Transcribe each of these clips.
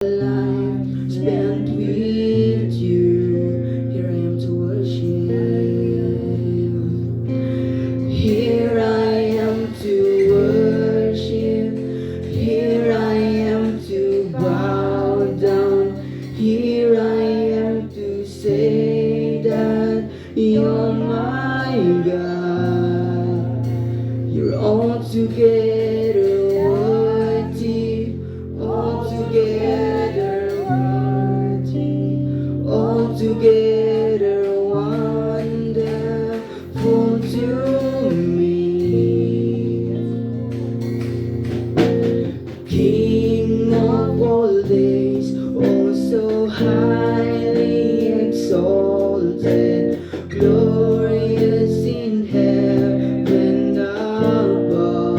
Life spent with you, here I am to worship. Here I am to worship. Here I am to bow down. Here I am to say that you're my God. You're altogether worthy, altogether worthy, altogether wonderful to me. King of all days, oh so highly exalted, glorious in heaven above.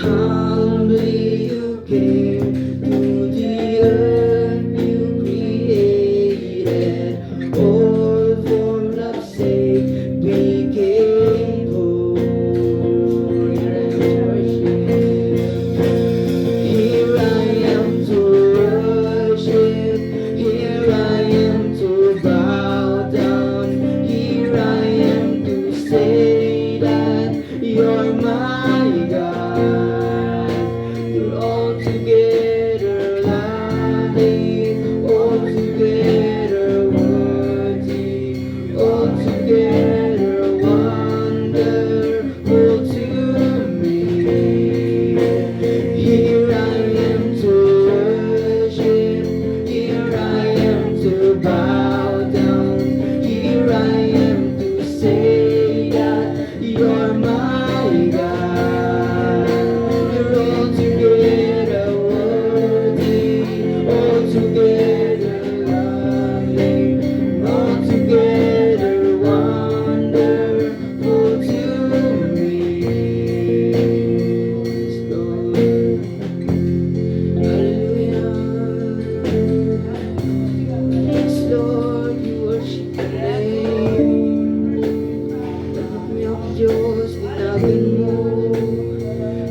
Humbly you came to the earth you created, all for love's sake became poor. Here I am to worship. Here I am to bow down. Here I am to say that you're my God. You're altogether lovely, altogether worthy, altogether wonderful to me. Here I am to worship. Here I am to bow down. Here I am to say that you're my God. You're altogether worthy, altogether lovely, altogether wonderful to me. Yes, Lord. Hallelujah. Yes, Lord, we worship your name. Tanggap mo ang Diyos, tinagan mo.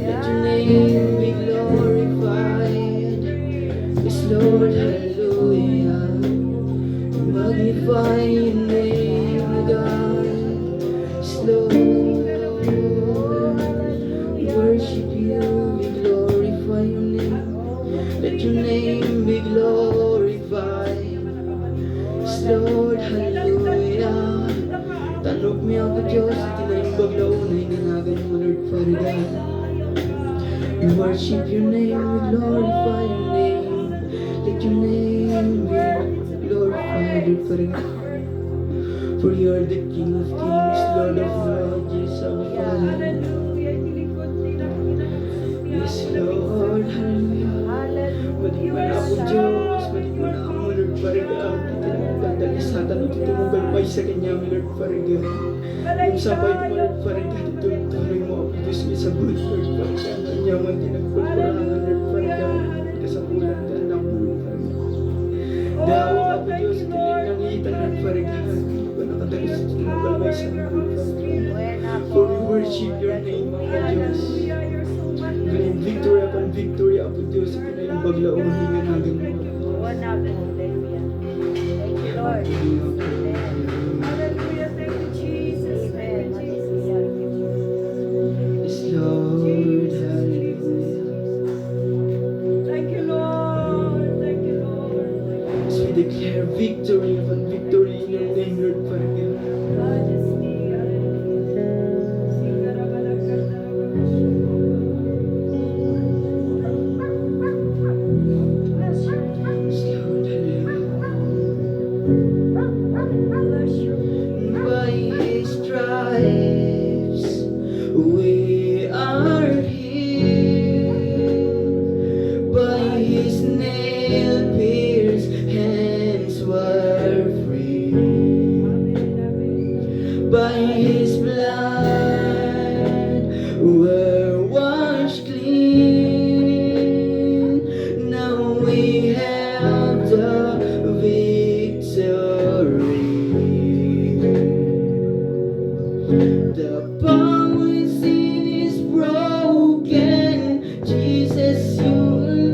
Let your name be glorified. Yes, Lord, hallelujah. We magnify your name, God. Yes, Lord, we worship you, we glorify your name. Let your name be glorified. Yes, Lord, hallelujah. Tanog mi ako Diyos, itinaimbag na unay nanagan mo, Lord, Father God. We worship your name, we glorify your name. Let your name be glorified, Lord, Father God. For you are the King of kings, Lord of lords, yes, our Father. Yes, Lord, hallelujah. Balik mo na ako Diyos, balik mo na ako, Lord, Father God. Dalisatan o tutumugalpay sa kanya, Lord, Father God. Yung sabay ko, Lord, Father God, ituloy mo ako Diyos, may sagot, Lord, Father God. Kanyaman din ang pagkurangan, Lord, Father God. Kasapulan ka, anak mo, Lord, Father God. Dawa ako Diyos, ituloy nangitan, Lord, Father God. Hindi ko nakatalis sa tumugalpay sa amin, Lord, Father God. For we worship your name, mga Diyos. Galing victory upon victory ako Diyos, ito na yung baglaong hininga natin mo. Thank you, Lord. Hallelujah. Thank you, Jesus. Amen. Yes, Lord, hallelujah. Thank you, Lord. Thank you, Lord. As we declare victory upon victory in your name, Lord, Father God. Majesty. Yes, Lord, hallelujah. By his stripes we are healed. By his nail-pierced hands were free. By his blood we're washed clean. Now we have the victory. The power in sin is broken. Jesus, you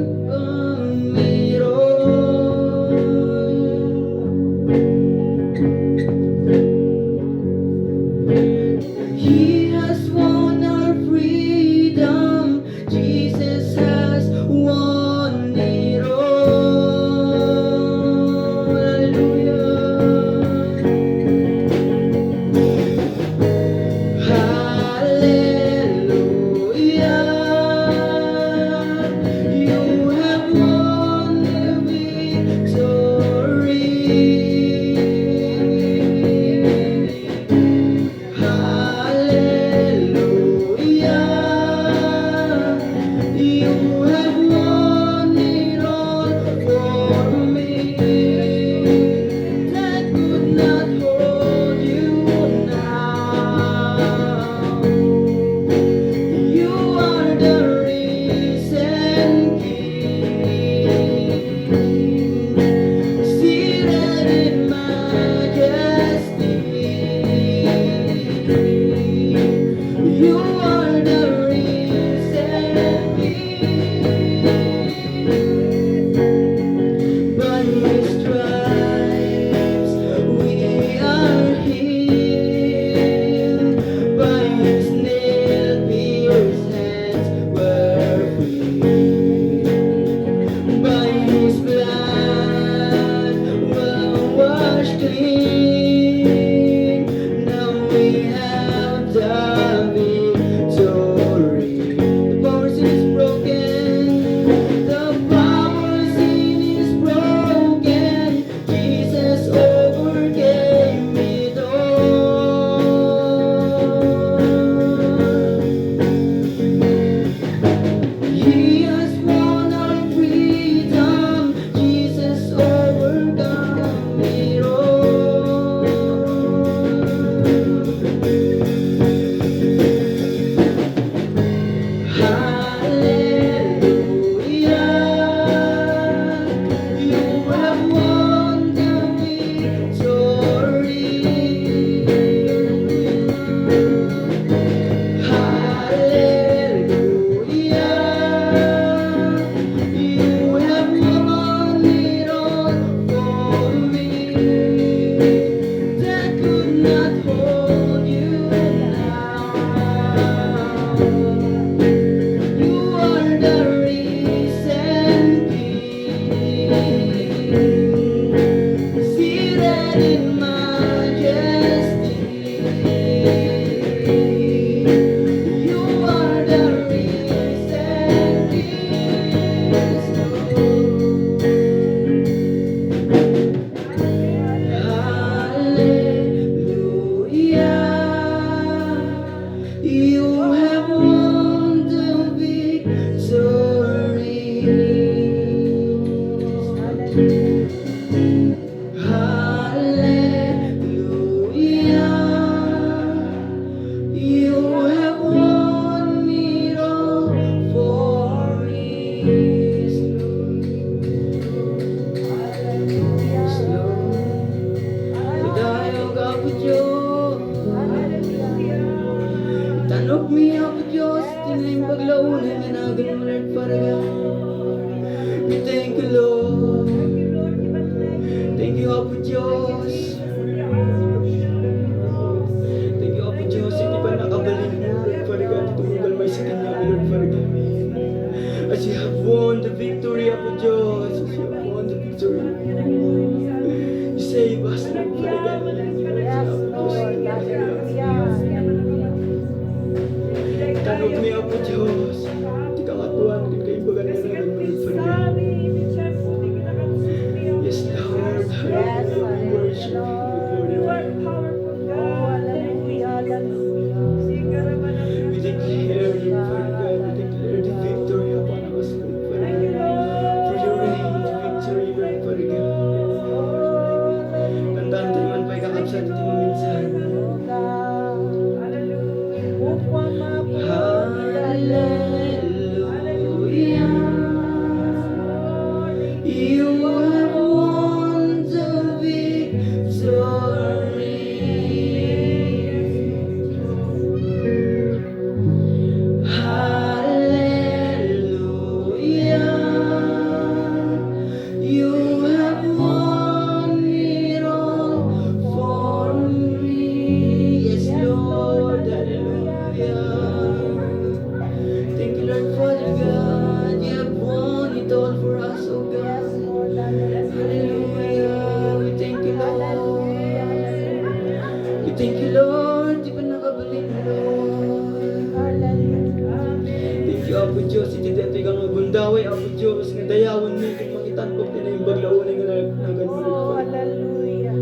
Apo Diyos, nga dayawan mo yung mangitan ko, tinaimbag launin nga nagan mo, Lord Oh, Father. hallelujah.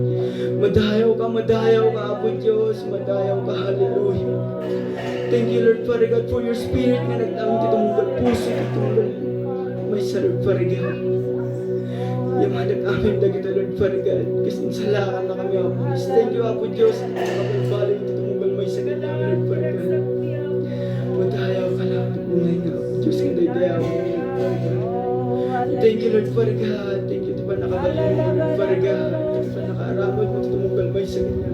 Madayaw ka, Apo Diyos, madayaw ka, hallelujah. Thank you, Lord Father God, for your spirit nga nagtaong titunggal puso, titunggal may sa Lord Father God. Yamanag amin na kita, Lord Father God, kasi insalakan na kami, Apo Diyos. Thank you, Apo Diyos, na kapagbaling titunggal may sa kanya, Lord Father God. Madayaw ka lang, unay nga, Apo Diyos, nga dayaw mo, Lord Father God. Thank you, Lord Father God. Thank you, di ba nakabalik mo, Lord Father God. Di ba nakaaramod mo, titunggal may sa kanya.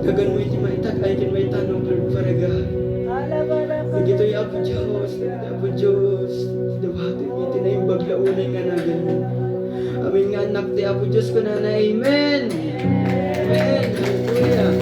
Dagan mo iti maitag, ay kin may tanong, Lord Father God. Nagito'y Apo Diyos, nagito'y Apo Diyos. Dawati, iti na yung baglaunay nga nagan mo. Amin nga anak ti Apo Diyos ko na Amen. Amen. Hallelujah.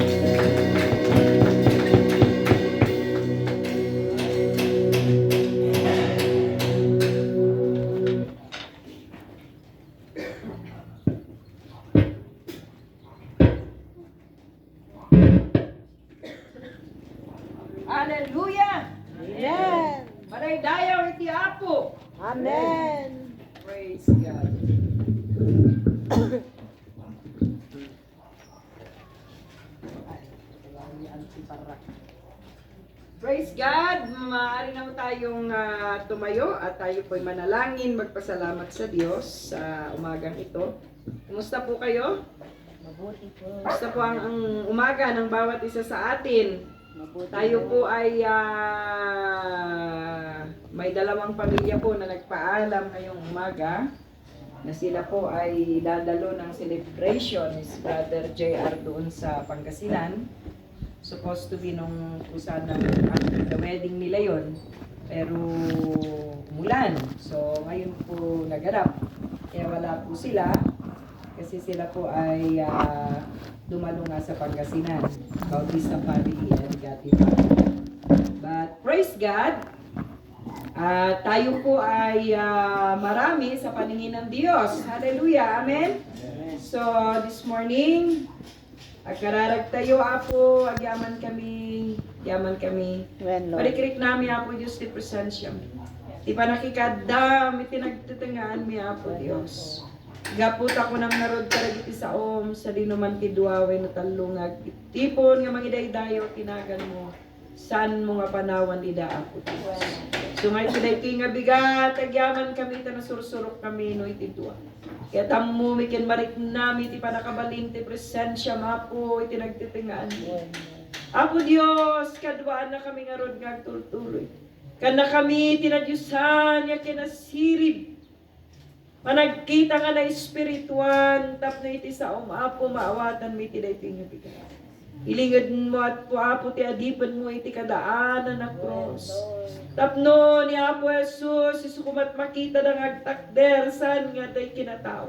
Hallelujah. Amen. Maraydayaw iti Apo. Amen. Praise God. Praise God! Maaari naman tayong tumayo at tayo po'y manalangin, magpasalamat sa Diyos sa umagang ito. Kumusta po kayo? Mabuti po. Kumusta po ang umaga ng bawat isa sa atin? Mabuti. Tayo po ay may dalawang pamilya po na nagpaalam ngayong umaga na sila po ay dadalo ng celebration ni Brother JR doon sa Pangasinan. Supposed to be nung kusa ng the wedding nila yon, pero umulan. So ngayon po naganap. Kaya wala po sila kasi sila po ay dumalo nga sa Pangasinan. Bautista family and Gati family. But praise God, tayo po ay marami sa paningin ng Diyos. Hallelujah. Amen. So this morning, agkararag tayo, Apo, agyaman kami, When Lord. Parikrik namin, Apo, Diyos, ti presensya mo. Ti panakikadam, itinagtitingaan mi, Apo, Diyos. Gaput ako ng narod karag iti saom, sa dinuman ti duwawe no talungag. Tipon nga mangidaydayo, tinagan mo. Saan mo nga panawan ida, Apo, Diyos. So ngayon today, ito nga bigat, agyaman kami, tanasursurok kami, no iti duwa. Kaya tamo mikin marik nami ti panakabalin ti presensya mapo iti nagtitingaan mo. Apo Dios, kadwaan na kami nga rod nga agtultuloy. Kana kami tinadyusan ya kinasirib. Managkita nga na espirituan tapno iti sa Apo maawatan mi ti daytoy nga bigat. Ilingad mo at po Apo ti adipan mo iti kadaanan na cross. Tapno ni Apo Jesus, isukumat makita ng agtakder, saan nga tayo kinatao.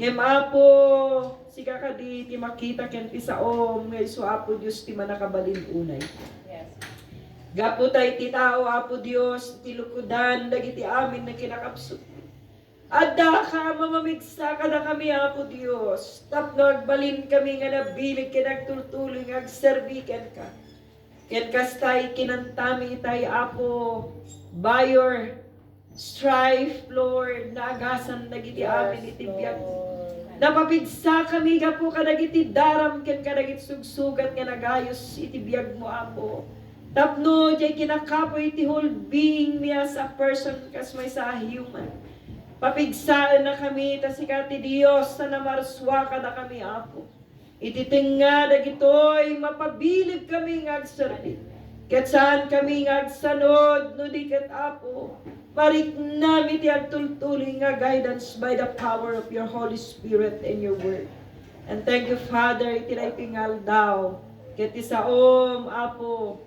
Ngem Apo, siga ka di, ti makita ken ti saom, ngay so Apo Diyos, ti manakabalin unay. Gapo tayo ti tao, Apo Diyos, ti lukudan, dagiti amin na kinakapsot. Adda ka, mamamigsa ka na kami, Apo Diyos. Tapno agbalin kami nga nabilig, kinagtultuloy, agserbiken ka. Ken kastay kinantami itay Apo by your strife, Lord, naagasan dagiti amin iti biag. Napapigsa kami gapo kadagiti daram ken kadagiti sugsugat nga nagayos iti biag mo, Apo. Tapno jay kinakapoy iti whole being me as a person kas may sa human. Papigsaan na kami tasikati Dios na namarswa ka na kami, Apo. Ititinga dagitoy mapabilib kami nga agserbi. Ket saan kami nga agsanod no di ket Apo. Marik nami ti agtultuloy nga guidance by the power of your Holy Spirit and your word. And thank you, Father, itiray tingal daw. Ket isaom, Apo.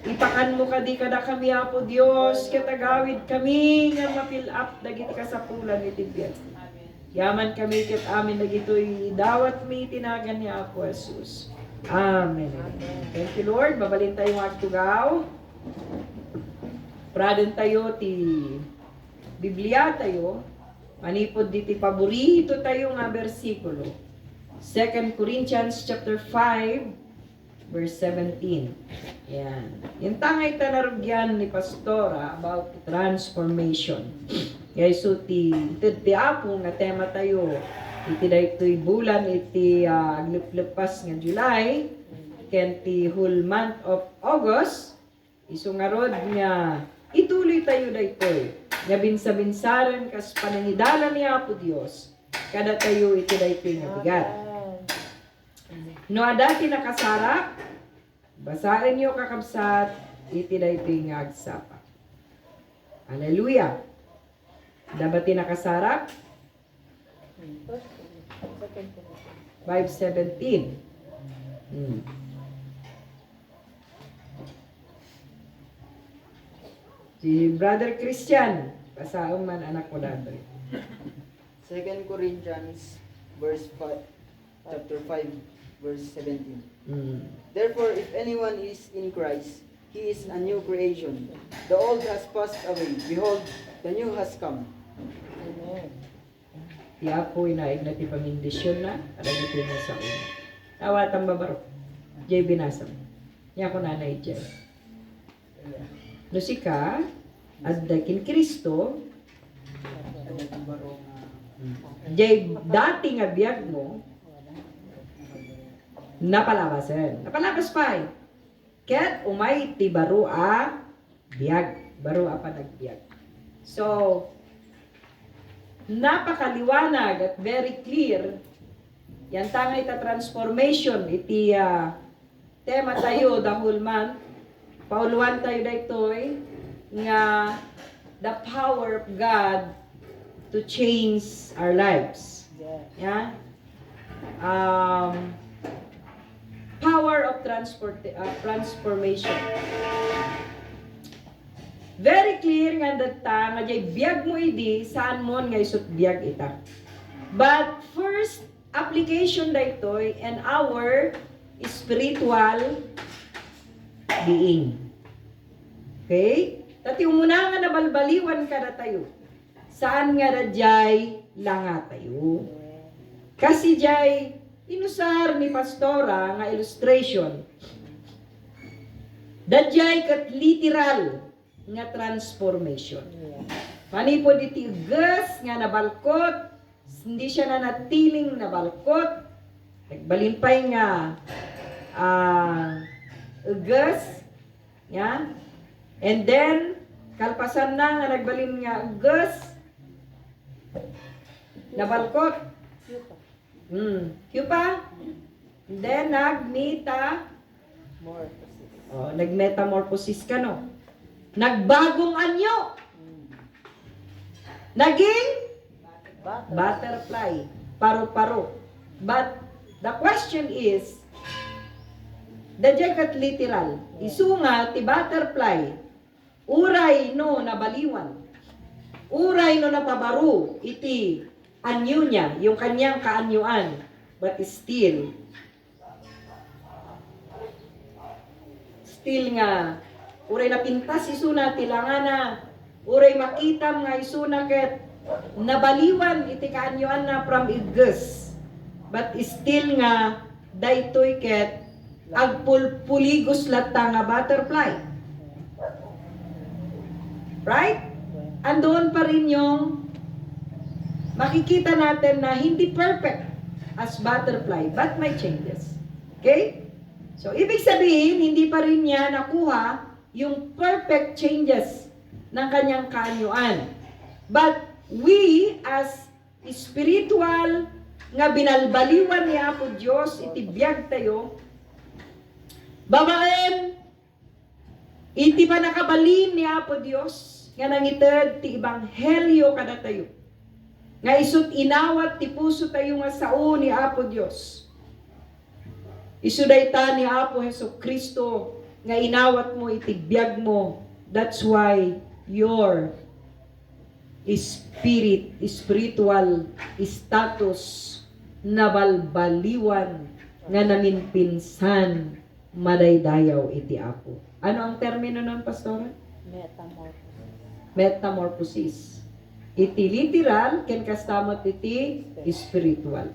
Ipakan mo kadi kada kami, Apo Dios, ket agawid kami nga ma-fill up dagiti kasapulan iti biag. Yaman kami ket amin dagitoy dawat mi tinagan ni Apo Jesus. Amen. Thank you, Lord. Babalin tayo agtugaw. Praden tayo ti Biblia tayo. Manipod diti paborito tayo nga bersikulo. 2 Corinthians chapter 5 verse 17. Yan. Yung tangay tanarugyan ni Pastora about transformation. Kaya so ti apo nga tema tayo. Iti daytoy bulan iti aglepas nga July. Ken ti whole month of August. Iso nga rod nga ituloy tayo daytoy. Nga binsa-binsaran kas panangidalan ni Apo Dios. Kada tayo iti daytoy nga bigat. No adati nakasarap, basahin niyo kakabsat, iti daytoy nga agsapa. Hallelujah. Dabati nakasarap, 5:17. Si Brother Christian, basahin man anak ko dati. 2 Corinthians chapter 5 verse 17. Therefore, if anyone is in Christ, he is a new creation. The old has passed away. Behold, the new has come. Tiya po inaig na ti pamindisyon na, alagit rin sa una. Tawatang babaro. Jay binasam. Niya ko nanay Jay. No si ka, addakin Kristo, Jay dati nga biyag mo, napalabasan. Napalabas pa eh. Ket umay ti baro a biyag. Baro a pa nagbiag. So, napakaliwanag at very clear yan tangay ta transformation iti tema tayo the whole month pauluan tayo daytoy nga the power of God to change our lives. Yeah. Power of transformation. Very clear nga data nga jay biyag mo idi saan mo nga isut biyag ita. But first application daytoy and our spiritual being. Okay? Tati umuna nga nabalbaliwan ka na tayo. Saan nga na jay langa tayo. Kasi jay inusar ni Pastora nga illustration. Dadjay kat literal nga transformation. Mani po diti gas nga nabalkot, hindi siya na natiling nabalkot, nagbalimpay nga gas, yeah? And then, kalpasan na nga nagbalin nga gas, nabalkot, Yupa, and then nagmetamorphosis ka no. Nagbagong anyo. Naging butterfly. Paro-paro. But the question is, the jacket literal, isunga ti butterfly, uray no nabaliwan. Uray no napabaro, iti anyo niya, yung kanyang kaanyuan. But still nga, uray napintas isuna tilangana, uray makitam nga isuna ket nabaliwan iti kaanyuan na from igus. But still nga daytoy ket agpulpuligos latta nga butterfly. Right? Andoon pa rin yung makikita natin na hindi perfect as butterfly but may changes. Okay? So, ibig sabihin, hindi pa rin niya nakuha yung perfect changes ng kanyang kaanyuan. But we, as spiritual nga binalbaliwan ni Apo Diyos, itibiyag tayo, babaen, iti pa nakabalin ni Apo Diyos, nga nangited ti ibanghelyo kada tayo. Nga isut inawat ti puso tayo nga sao ni Apo Diyos. Isuday ta ni Apo Hesus Kristo nga inawat mo itibiyag mo. That's why your spiritual status nabalbaliwan nga namin pinsan madaydayaw iti Apo. Ano ang termino nun, Pastora? Metamorphosis. Iti literal, ken kastamot iti spiritual.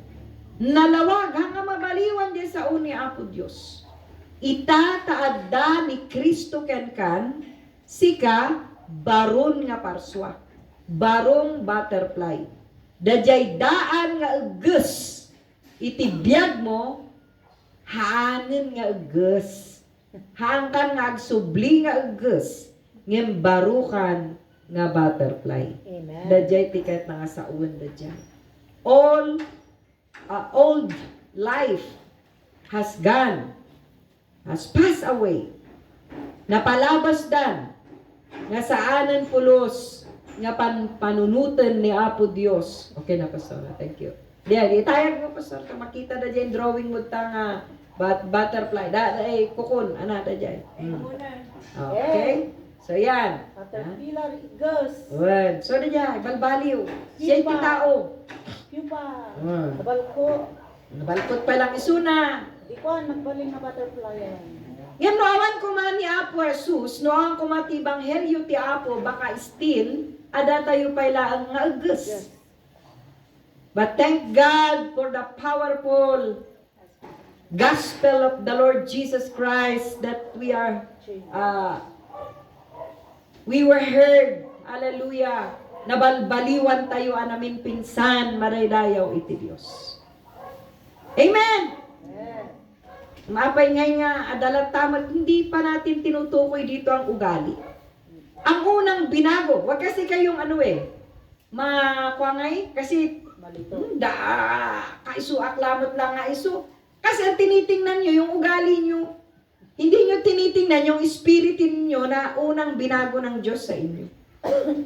Nalawag hanga mabaliwan di sa uni Apo Diyos. itataadda ni Kristo kan sika baron nga parswa. Barong butterfly. Dajay daan nga ugus. Itibiyag mo, haanin nga ugus. Hangkan nga agsubli nga ugus. Ngem barukan nga butterfly. Amen. Dajay tikat na nga sa uwan dajay. All old life has gone, has passed away. Napalabas dan, nga saanan pulos, nga panunutan ni Apo Dios. Okay na, Pastor. Thank you. Diyan, itayag mo, Pastor. Makita na dyan, drawing mo ta nga butterfly. Ay, kukun. Ana, da dyan. Okay? So, yan. Caterpillar, igos. Well, so, da dyan. Balbaliw. Siya yung tao. Pupa. Ah. Nabalko. Nabalkot pa lang isuna. Di ko, nagbaling na butterfly yan. Yan, noawan ko man ni Apo Jesus, noawan ko matibang heryo ti Apo, baka still, ada tayo pailaan nga agas. Yes. But thank God for the powerful gospel of the Lord Jesus Christ that we were heard. Hallelujah. Nabalbaliwan tayo anamin pinsan, maraydayaw iti Diyos. Amen. Mapay nga adalat tamat, hindi pa natin tinutukoy dito ang ugali. Ang unang binago, wag kasi kayong makuangay, kasi Malito. kaiso aklamot lang nga iso. Kasi ang tinitingnan nyo, yung ugali nyo, hindi nyo tinitingnan yung spiritin nyo na unang binago ng Diyos sa inyo.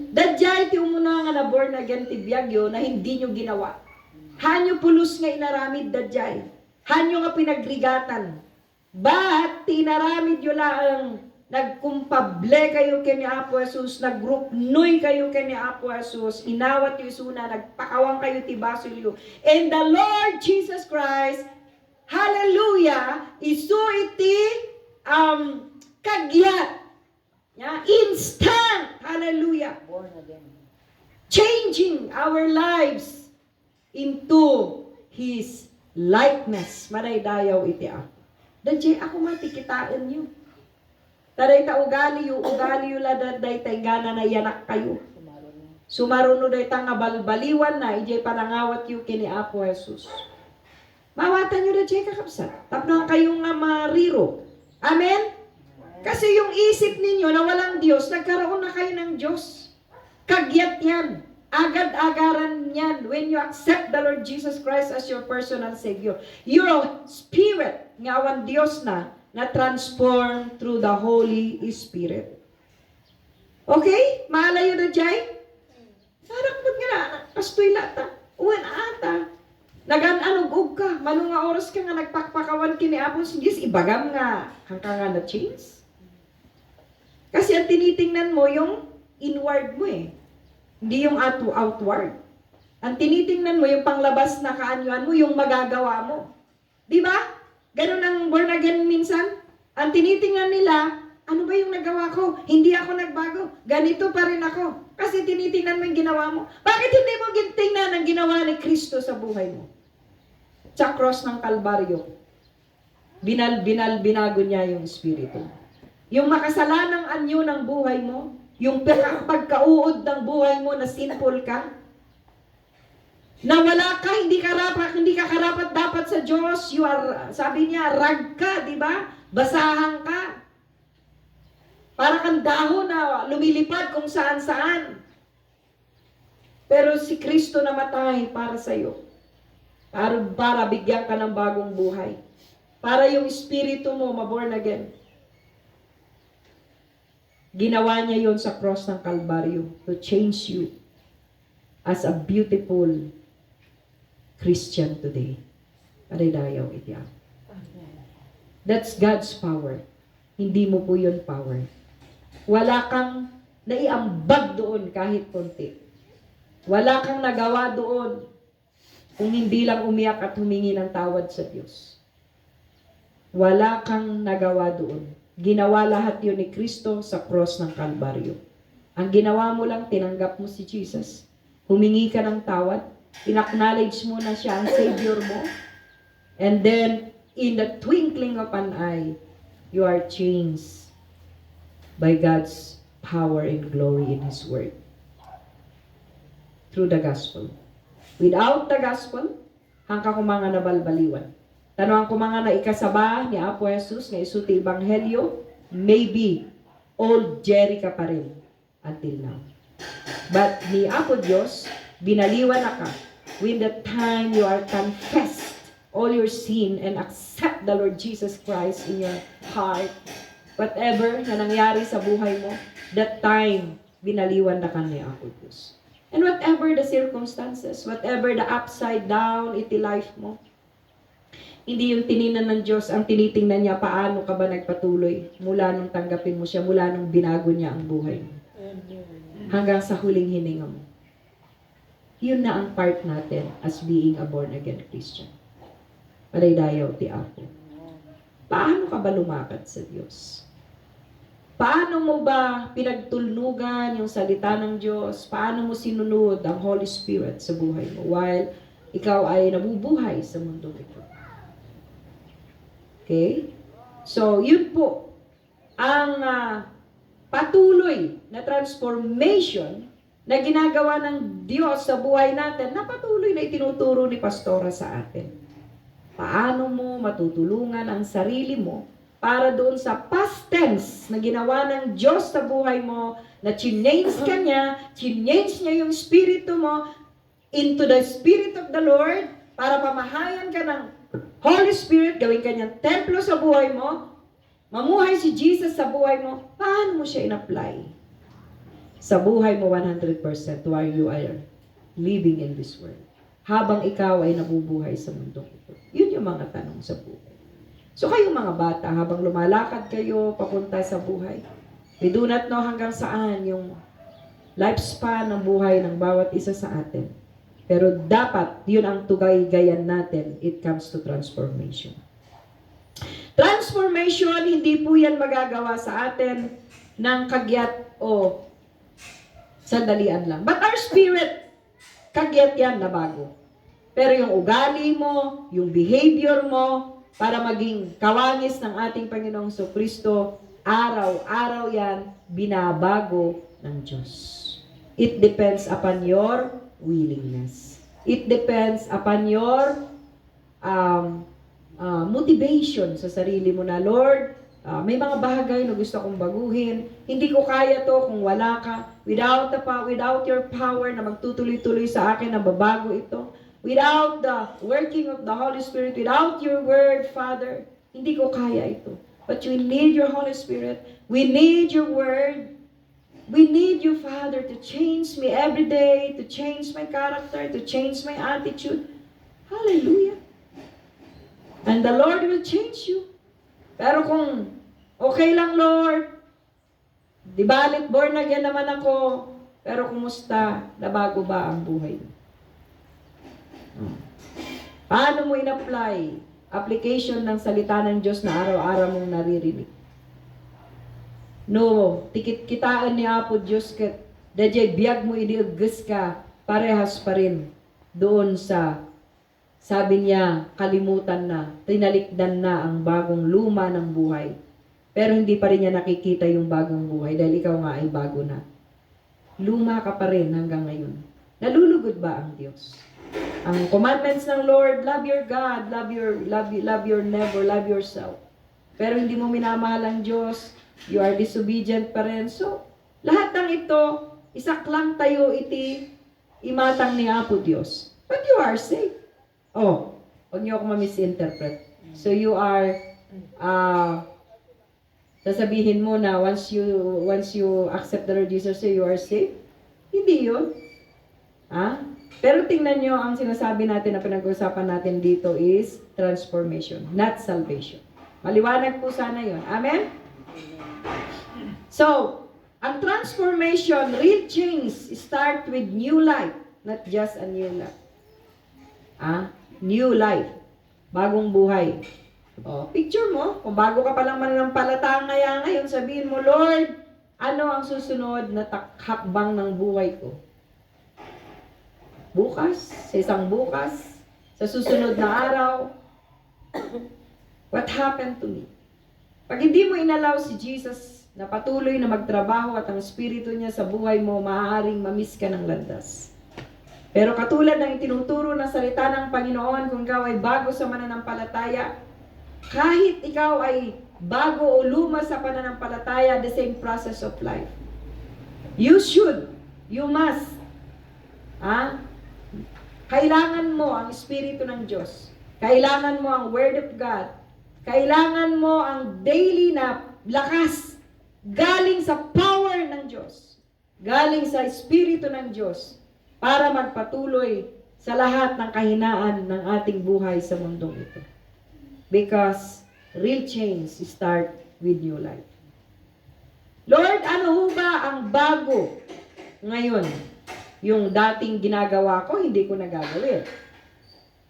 Dadyay ti umuna nga na born again ti biyagyo na hindi nyo ginawa. Hanyo pulos nga inaramid dadyay. Hanyo nga pinagrigatan. But, tinaramid yun lang, nagkumpable kayo kay ni Apo Jesus, naggrupnoy kayo kay ni Apo Jesus, inawat yung isuna, nagpakawang kayo ti basulyo. And the Lord Jesus Christ, hallelujah, isu iti kagyat. Instant, hallelujah. Born again. Changing our lives into His likeness. Maraydayaw iti ako. Dadjay ako matikitaan nyo. Taday ta ugali yung ladaday tay gana na yanak kayo. Sumaruno day ta nga balbaliwan na, ijay panangawat yung kini Apo Jesus. Mawatan nyo dadjay kakapsat. Tapno kayo nga mariro. Amen? Kasi yung isip ninyo na walang Diyos, nagkaroon na kayo ng Diyos. Kagyat yan. Agad-agaran yan when you accept the Lord Jesus Christ as your personal Savior. Your spirit, nga awan Diyos na transform through the Holy Spirit. Okay? Maalayo na jay? Sarap mo nga na, kastoy lata. Uwan ata. Nagan-anugog ka. Manong nga oras ka nga nagpakpakawan kini Apo si Diyos, ibagam nga hangka nga na change. Kasi ang tinitingnan mo yung inward mo eh. Hindi yung outward. Ang tinitingnan mo, yung panglabas na kaanyuan mo, yung magagawa mo. Di ba? Ganun ang born again minsan. Ang tinitingnan nila, ano ba yung nagawa ko? Hindi ako nagbago. Ganito pa rin ako. Kasi tinitingnan mo yung ginawa mo. Bakit hindi mo tingnan ang ginawa ni Kristo sa buhay mo? Sa cross ng Kalbaryo. Binago niya yung Espiritu. Yung makasalanang anyo ng buhay mo, yung pagkauod ng buhay mo na sinful ka, na wala ka, hindi ka karapat dapat sa Diyos, you are, sabi niya, rag ka, di ba? Basahan ka. Para kang dahon na lumilipad kung saan-saan. Pero si Kristo namatay para sa iyo. Para bigyan ka ng bagong buhay. Para yung espiritu mo maborn again. Ginawa niya yon sa cross ng Kalbaryo to change you as a beautiful Christian today. Aridayaw itiyak. That's God's power. Hindi mo po yun power. Wala kang naiambag doon kahit konti. Wala kang nagawa doon kung hindi lang umiyak at humingi ng tawad sa Diyos. Wala kang nagawa doon. Ginawa lahat yun ni Kristo sa cross ng Kalbaryo. Ang ginawa mo lang, tinanggap mo si Jesus. Humingi ka ng tawad. In-acknowledge mo na siya ang Savior mo. And then, in the twinkling of an eye, you are changed by God's power and glory in His Word. Through the gospel. Without the gospel, hangka ko mga nabalbaliwan. Tanong ko mga naikasaba ni Apo Jesus nga isuti Ebanghelyo, maybe old Jerry ka pa rin until now. But ni Apo Diyos, binaliwan na ka when the time you are confessed all your sin and accept the Lord Jesus Christ in your heart. Whatever na nangyari sa buhay mo, that time, binaliwan na ka ni Apo Diyos. And whatever the circumstances, whatever the upside down, iti life mo, hindi yung tininan ng Diyos ang tinitingnan niya paano ka ba nagpatuloy mula nung tanggapin mo siya, mula nung binago niya ang buhay mo. Hanggang sa huling hininga mo. Yun na ang part natin as being a born-again Christian. Palaydayaw ti Apo. Paano ka ba lumakad sa Diyos? Paano mo ba pinagtulnugan yung salita ng Diyos? Paano mo sinunod ang Holy Spirit sa buhay mo while ikaw ay nabubuhay sa mundo ito? Okay? So, yun po ang patuloy na transformation na ginagawa ng Diyos sa buhay natin na patuloy na itinuturo ni Pastora sa atin. Paano mo matutulungan ang sarili mo para doon sa past tense na ginawa ng Diyos sa buhay mo, na chinange ka niya, chinange niya yung spirito mo into the Spirit of the Lord para pamahayan ka ng Holy Spirit, gawin ka niyang templo sa buhay mo, mamuhay si Jesus sa buhay mo, paano mo siya in-apply sa buhay mo 100% while you are living in this world? Habang ikaw ay nabubuhay sa mundong ito. Yun yung mga tanong sa buhay. So kayong mga bata, habang lumalakad kayo papunta sa buhay, we do not know hanggang saan yung lifespan ng buhay ng bawat isa sa atin. Pero dapat, yun ang tugay-gayan natin, it comes to transformation. Transformation, hindi po yan magagawa sa atin ng kagyat o sandalian lang. But our spirit, kagyat yan na bago. Pero yung ugali mo, yung behavior mo, para maging kawangis ng ating Panginoong Kristo, araw-araw yan, binabago ng Diyos. It depends upon your willingness. It depends upon your motivation sa sarili mo na, Lord, may mga bagay na gusto kong baguhin. Hindi ko kaya to kung wala ka. Without your power na magtutuloy-tuloy sa akin na babago ito. Without the working of the Holy Spirit, without your word, Father, hindi ko kaya ito. But we need your Holy Spirit. We need your word. We need you, Father, to change me every day, to change my character, to change my attitude. Hallelujah. And the Lord will change you. Pero kung okay lang, Lord, di balit born again naman ako, pero kumusta? Nabago ba ang buhay mo? Paano mo in-apply application ng salita ng Diyos na araw-araw mong naririnig? No, tikit-kitaan ni Apo Diyos ket dadya biyag mo idiaggas ka, parehas pa rin doon sa sabi niya, kalimutan na, tinalikdan na ang bagong luma ng buhay. Pero hindi pa rin niya nakikita yung bagong buhay dahil ikaw nga ay bago na. Luma ka pa rin hanggang ngayon. Nalulugod ba ang Diyos? Ang commandments ng Lord, love your God, love your neighbor, love yourself. Pero hindi mo minamahal ang Diyos, you are disobedient pa rin. So, lahat ng ito, isaklang tayo iti imatang ni Apo Diyos. But you are saved. Oh, huwag niyo ako ma-misinterpret. So you are, sasabihin mo na once you accept the Lord Jesus, so you are saved? Hindi yun. Pero tingnan nyo, ang sinasabi natin na pinag-uusapan natin dito is transformation, not salvation. Maliwanag po sana yun. Amen? So, ang transformation, real change, start with new life, not just a new life. New life. Bagong buhay. Picture mo, kung bago ka palang mananampalataya ngayon, sabihin mo, Lord, ano ang susunod na hakbang ng buhay ko? Bukas, sa isang bukas, sa susunod na araw, what happened to me? Pag hindi mo inalaw si Jesus na patuloy na magtrabaho at ang Espiritu niya sa buhay mo, maaaring mamiss ka ng landas. Pero katulad ng itinuturo ng salita ng Panginoon, kung ikaw ay bago sa mananampalataya, kahit ikaw ay bago o luma sa pananampalataya, the same process of life. You must, kailangan mo ang Espiritu ng Diyos. Kailangan mo ang Word of God. Kailangan mo ang daily na lakas galing sa power ng Diyos. Galing sa Espiritu ng Diyos para magpatuloy sa lahat ng kahinaan ng ating buhay sa mundong ito. Because real change start with new life. Lord, ano ho ba ang bago ngayon? Yung dating ginagawa ko, hindi ko na gagawin.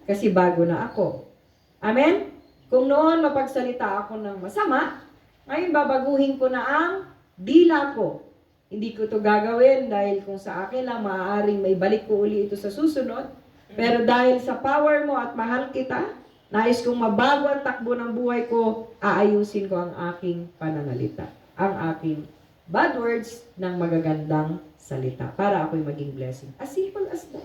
Kasi bago na ako. Amen? Kung noon mapagsalita ako ng masama, ngayon babaguhin ko na ang dila ko. Hindi ko to gagawin dahil kung sa akin lang maaaring may balik ko uli ito sa susunod. Pero dahil sa power mo at mahal kita, nais kong mabago ang takbo ng buhay ko, aayusin ko ang aking pananalita. Ang aking bad words ng magagandang salita para ako'y maging blessing. As simple as that.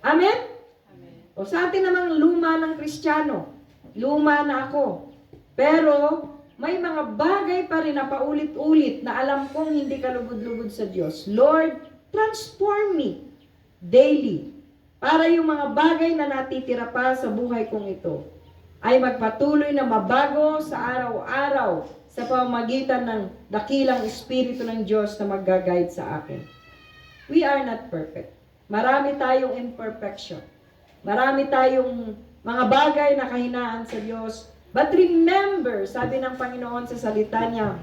Amen? Amen. O sa atin namang luma ng Kristiyano, luma na ako. Pero may mga bagay pa rin na paulit-ulit na alam kong hindi ka lugod-lugod sa Diyos. Lord, transform me daily para yung mga bagay na natitira pa sa buhay kong ito ay magpatuloy na mabago sa araw-araw sa pamamagitan ng dakilang Espiritu ng Diyos na mag-guide sa akin. We are not perfect. Marami tayong imperfection. Marami tayong mga bagay na kahinaan sa Diyos. But remember, sabi ng Panginoon sa salita niya,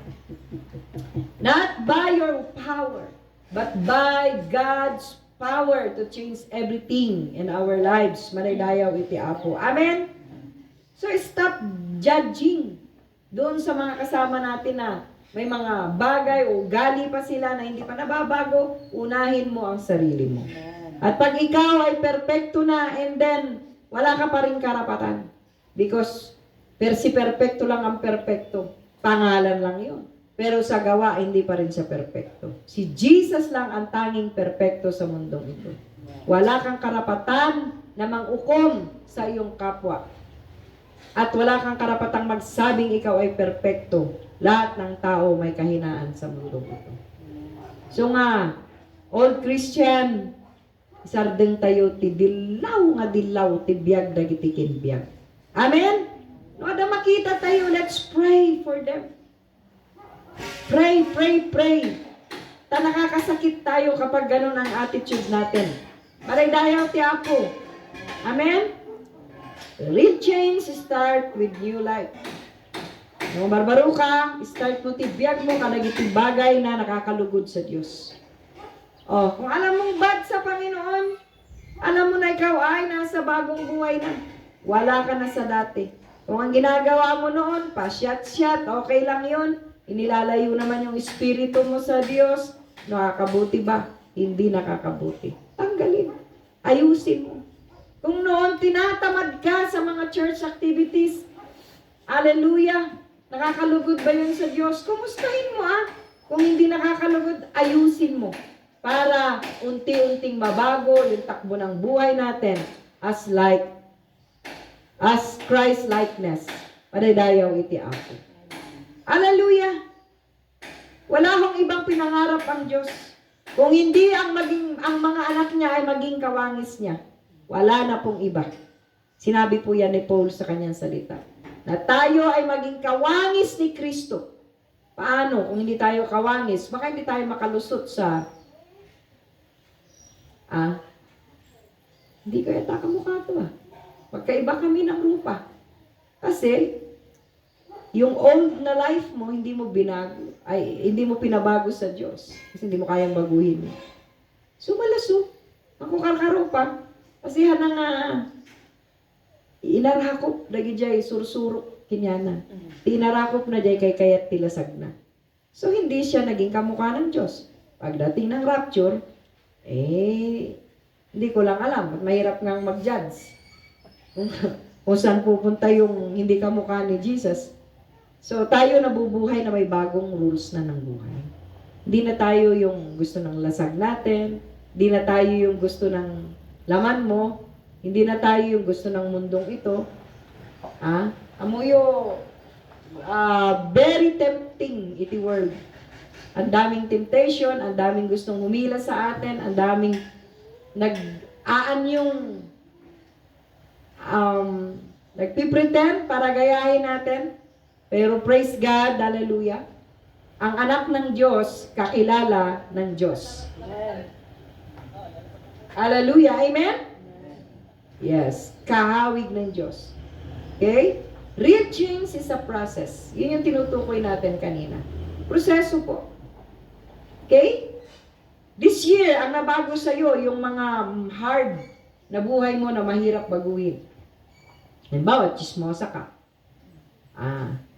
not by your power, but by God's power to change everything in our lives. Manaydayaw iti Apo. Amen? So stop judging doon sa mga kasama natin na may mga bagay o gali pa sila na hindi pa nababago, unahin mo ang sarili mo. At pag ikaw ay perpekto na and then wala ka pa rin karapatan. Because perpekto lang ang perpekto. Pangalan lang yun. Pero sa gawa, hindi pa rin siya perpekto. Si Jesus lang ang tanging perpekto sa mundong ito. Wala kang karapatan na mangukom sa iyong kapwa. At wala kang karapatang magsabing ikaw ay perpekto. Lahat ng tao may kahinaan sa mundong ito. So nga, old Christian, isardeng tayo ti dilaw ti biyag dagiti kinbiyag. Amen? No, ada makita tayo, let's pray for them. Pray. Ta nakakasakit tayo kapag ganun ang attitude natin. Maraydayaw ti Apo. Amen? Real change start with new life. No, barbaro ka, start mo ti biyag mo kadagiti bagay na nakakalugod sa Diyos. Oh, kung alam mong bad sa Panginoon, alam mo na ikaw ay nasa bagong buhay na. Wala ka na sa dati. Kung ang ginagawa mo noon, pa-shot, okay lang yun. Inilalayo naman yung espiritu mo sa Diyos. Nakakabuti ba? Hindi nakakabuti. Tanggalin. Ayusin mo. Kung noon tinatamad ka sa mga church activities, hallelujah, nakakalugod ba yun sa Diyos? Kumustahin mo Kung hindi nakakalugod, ayusin mo. Para unti-unting mabago yung takbo ng buhay natin as Christ likeness. Padaydayaw iti Apo. Hallelujah! Wala hong ibang pinangarap ang Diyos. Kung hindi ang mga anak niya ay maging kawangis niya, wala na pong iba. Sinabi po yan ni Paul sa kanyang salita. Na tayo ay maging kawangis ni Kristo. Paano? Kung hindi tayo kawangis, baka hindi tayo makalusot sa hindi ko yata kamukha ito Magkaiba kami ng rupa. Kasi, yung old na life mo, hindi mo pinabago sa Diyos. Kasi hindi mo kayang baguhin. So, malaso. Ako kakarupa. Kasi nga, inarakop, lagi dyan, sursurok, kinyana. Tinarakop na dyan, kay kayat tilasag na. So, hindi siya naging kamukha ng Diyos. Pagdating ng rapture, hindi ko lang alam. Mahirap nga mag-judge. Kung saan pupunta yung hindi kamukha ni Jesus. So, tayo nabubuhay na may bagong rules na ng buhay. Hindi na tayo yung gusto ng lasag natin, hindi na tayo yung gusto ng laman mo, hindi na tayo yung gusto ng mundong ito. Amuyo, very tempting iti world. Ang daming temptation, ang daming gustong humila sa atin, ang daming nag-aanyong nagpipretend para gayahin natin. Pero praise God, hallelujah. Ang anak ng Diyos, kakilala ng Diyos. Hallelujah, amen? Yes, kahawig ng Diyos. Okay? Real change is a process. Yun yung tinutukoy natin kanina. Proseso po. Okay? This year, ang nabago sa'yo, yung mga hard na buhay mo na mahirap baguhin. Halimbawa, chismosa ka.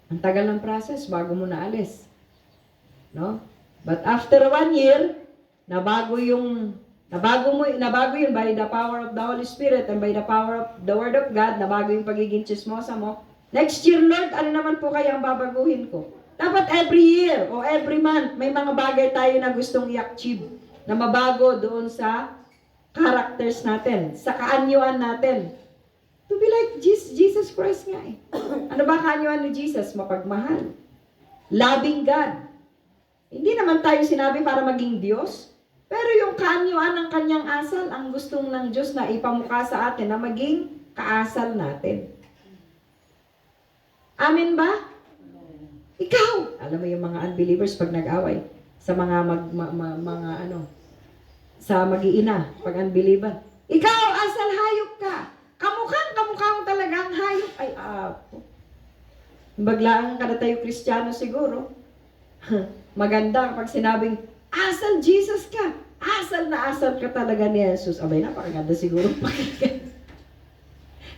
Ang tagal ng process bago mo naalis. No? But after 1 year, nabago yun by the power of the Holy Spirit and by the power of the Word of God, nabago yung pagiging chismosa mo. Next year, Lord, ano naman po kaya ang babaguhin ko? Dapat every year o every month, may mga bagay tayo na gustong i-achieve na mabago doon sa characters natin, sa kaanyuan natin. To be like Jesus Christ nga eh. Ano ba kaanyuan ni Jesus? Mapagmahal. Loving God. Hindi naman tayo sinabi para maging Diyos. Pero yung kaanyuan ng kanyang asal, ang gustong ng Diyos na ipamukha sa atin na maging kaasal natin. Amen ba? Ikaw! Alam mo yung mga unbelievers pag nag-away sa mga sa mag-iina, pag unbeliever. Ikaw, asal hayop ka! Kamukha mo talaga ang hayop. Ay, baglaan ka na tayo Kristiyano siguro. Maganda kapag sinabing, asal Jesus ka. Asal na asal ka talaga ni Jesus. Abay, napakaganda siguro.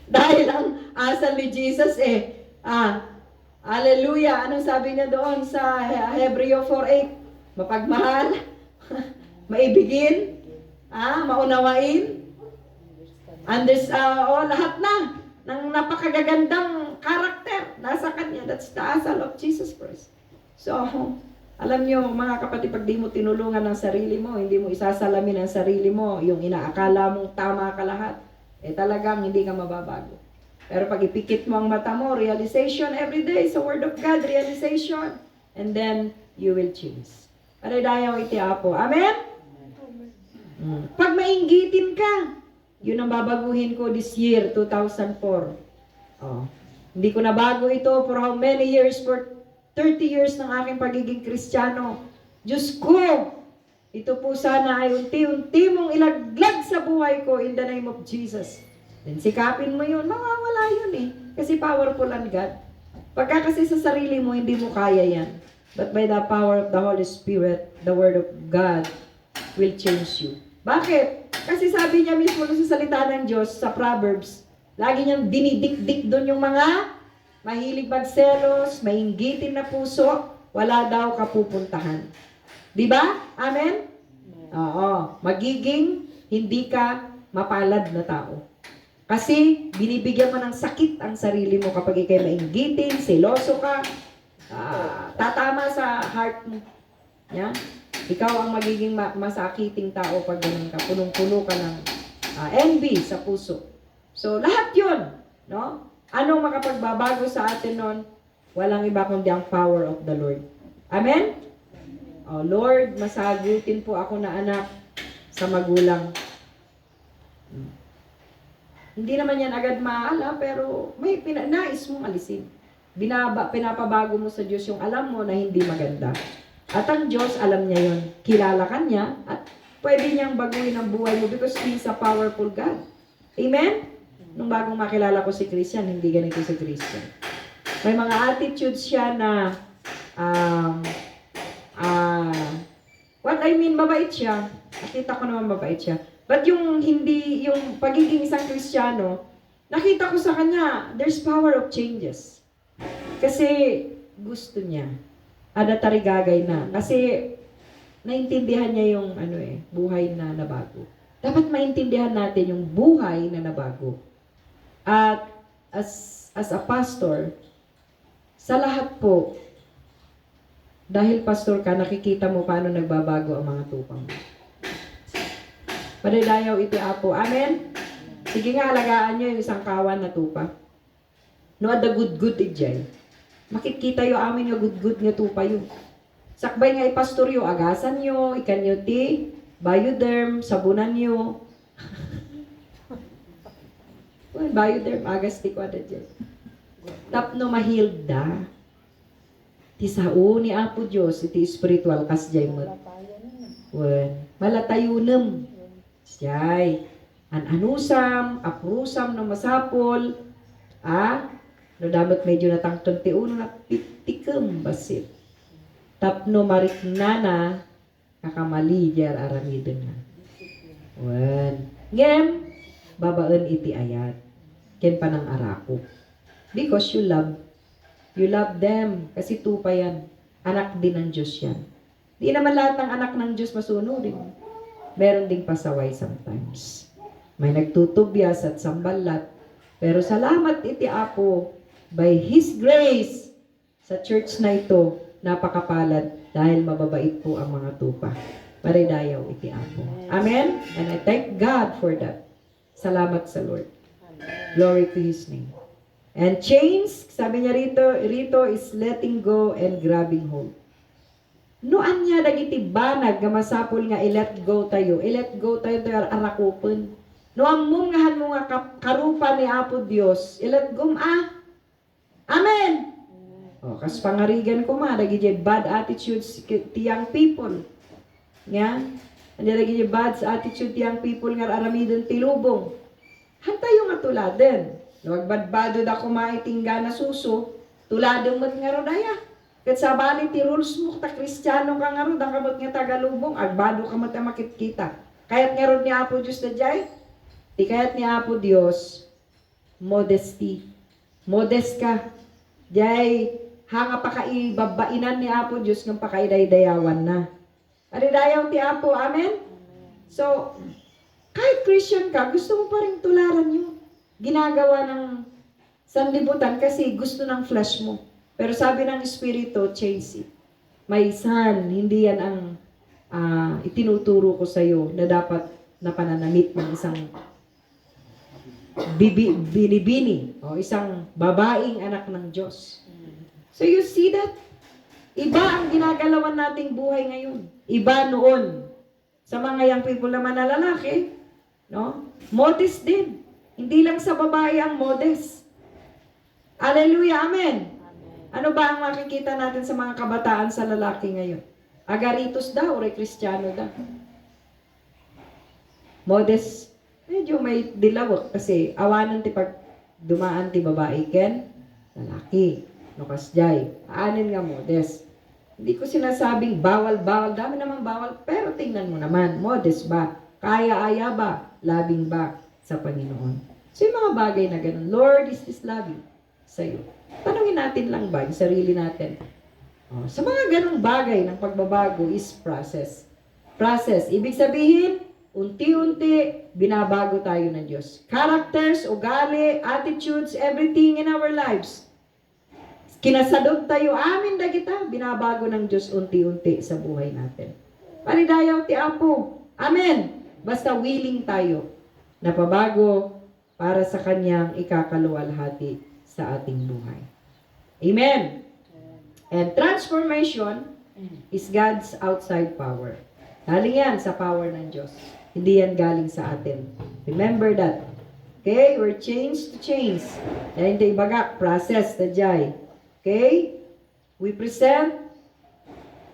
Dahil ang asal ni Jesus hallelujah. Anong sabi niya doon sa Hebreo 4:8? Mapagmahal, maibigin, maunawain, lahat na ng napakagagandang karakter nasa kanya. That's the asal of Jesus Christ. So, alam nyo, mga kapatid, pag di mo tinulungan ang sarili mo, hindi mo isasalamin ang sarili mo, yung inaakala mong tama ka lahat, talagang hindi ka mababago. Pero pag ipikit mo ang mata mo, realization every day sa Word of God, realization, and then you will choose. Para dayaw iti apo. Amen? Pag mainggitin ka, yun ang babaguhin ko this year, 2004. Hindi ko nabago ito for how many years? For 30 years ng aking pagiging Kristiyano. Diyos ko, ito po sana ay unti-unti mong ilaglag sa buhay ko in the name of Jesus. Then sikapin mo yun, mawawala yun eh. Kasi powerful ang God. Pagka kasi sa sarili mo, hindi mo kaya yan. But by the power of the Holy Spirit, the Word of God will change you. Bakit? Kasi sabi niya mismo sa salita ng Diyos, sa Proverbs, lagi niyang dinidikdik doon yung mga mahilig magselos, mainggitin na puso, wala daw kapupuntahan. Diba? Amen? Oo. Magiging hindi ka mapalad na tao. Kasi binibigyan mo ng sakit ang sarili mo kapag ikay mainggitin, seloso ka, tatama sa heart mo. Yan. Ikaw ang magiging masakiting tao pag ganun ka. Punong-puno ka ng envy sa puso. So, lahat yun. No? Anong makapagbabago sa atin nun? Walang iba kundi ang power of the Lord. Amen? Lord, masagutin po ako na anak sa magulang. Hindi naman yan agad maala, pero may nais mong alisin. Pinapabago mo sa Diyos yung alam mo na hindi maganda. At ang Diyos, alam niya yun. Kilala ka niya at pwede niyang baguhin ang buhay mo because He is a powerful God. Amen? Nung bagong makilala ko si Christian, hindi ganito si Christian. May mga attitudes siya na what I mean, mabait siya. Nakita ko naman mabait siya. But yung pagiging isang Kristiyano, nakita ko sa kanya, there's power of changes. Kasi gusto niya. Tarigagay na. Kasi naintindihan niya yung buhay na nabago. Dapat maintindihan natin yung buhay na nabago. At as a pastor, Sa lahat po, dahil pastor ka, nakikita mo paano nagbabago ang mga tupang mo. Padayaw iti Apo. Amen? Sige nga, alagaan nyo yung isang kawan na tupa. No, the good ijay. Makikita yo amin yung good nga tupa yun. Sakbay nga ipastor yo, agasan nyo, ikan nyo ti, bioderm, sabunan nyo. Well, bioderm, agas ti ko ada dyan. Tapno mahilda. Ti sao ni Apo Diyos, iti spiritual kas jay mo. Well, malatayunem. Siyay. Anusam, aprusam na masapol. No dapat medyo natangton ti uno na pitikam basit. Tapno mariknana kakamali jar aramiden na. Wen. Ngem babaen iti ayat. Ken panang arako. Because you love them. Kasi tupa yan. Anak din ng Diyos yan. Di naman lahat ng anak ng Diyos masunurin. Meron ding pasaway sometimes. May nagtutubyas at sambalat. Pero salamat iti Apo, by His grace, sa church na ito, napakapalad dahil mababait po ang mga tupa. Paridayaw iti Apo. Amen? And I thank God for that. Salamat sa Lord. Glory to His name. And chains, sabi niya rito is letting go and grabbing hold. Noan niya dagiti banag nga masapol nga i-let go tayo tayo arakupon. No amungahan mo nga karupa ni Apo Dios, ilet Amen. O kas pangarigan ko dagiti bad attitudes ti young people. Nga, andi dagiti bad attitude ti young people nga aramidon ti lubong. Hantayo nga tuladen. No agbadbado da kumaitingga na suso, tuladeng met nga rodaya. Ket sabali ti rules mo ta Kristiyano ka nga ro da kamot nga tagalubong, agbado ka mat makit-kita. Kayat nga ro ni Apo Dios da jay. Di kaya't ni Apo Dios, modesty. Modest ka. Diyay, hanga pa kaibabainan ni Apo Dios ng pakaidaydayawan na. Aridayaw ti Apo, amen? So, kahit Christian ka, gusto mo pa rin tularan yung ginagawa ng sanlibutan kasi gusto ng flesh mo. Pero sabi ng Espiritu, change it. My son, hindi yan ang itinuturo ko sa iyo na dapat na pananamit ng isang binibini o isang babaeng anak ng Diyos. So you see that? Iba ang ginagalawan nating buhay ngayon. Iba noon. Sa mga young people naman na lalaki, no? Modest din. Hindi lang sa babae ang modest. Hallelujah, amen. Ano ba ang makikita natin sa mga kabataan sa lalaki ngayon? Agaritos daw, o Kristiyano daw. Modest. Medyo may dilawak kasi awanan ti pag dumaan ti babae ken lalaki. No kasjay. Aanin nga modest. Hindi ko sinasabing bawal-bawal. Dami naman bawal. Pero tingnan mo naman. Modest ba? Kaya-aya ba? Labing ba sa Panginoon? So yung mga bagay na ganun. Lord, is this loving sa'yo? Tanungin natin lang ba yung sarili natin? Sa mga ganung bagay ng pagbabago is process. Process. Ibig sabihin, unti-unti, binabago tayo ng Diyos. Characters, ugali, attitudes, everything in our lives. Kinasadog tayo, amin da kita, binabago ng Diyos unti-unti sa buhay natin. Paridayaw ti Apo. Amen. Basta willing tayo na pabago para sa Kanyang ikakaluwalhati sa ating buhay. Amen. And transformation is God's outside power. Galing yan sa power ng Diyos. Hindi yan galing sa atin. Remember that. Okay? We're changed to change. Yan yung ibagak. Process na jay. Okay? We present.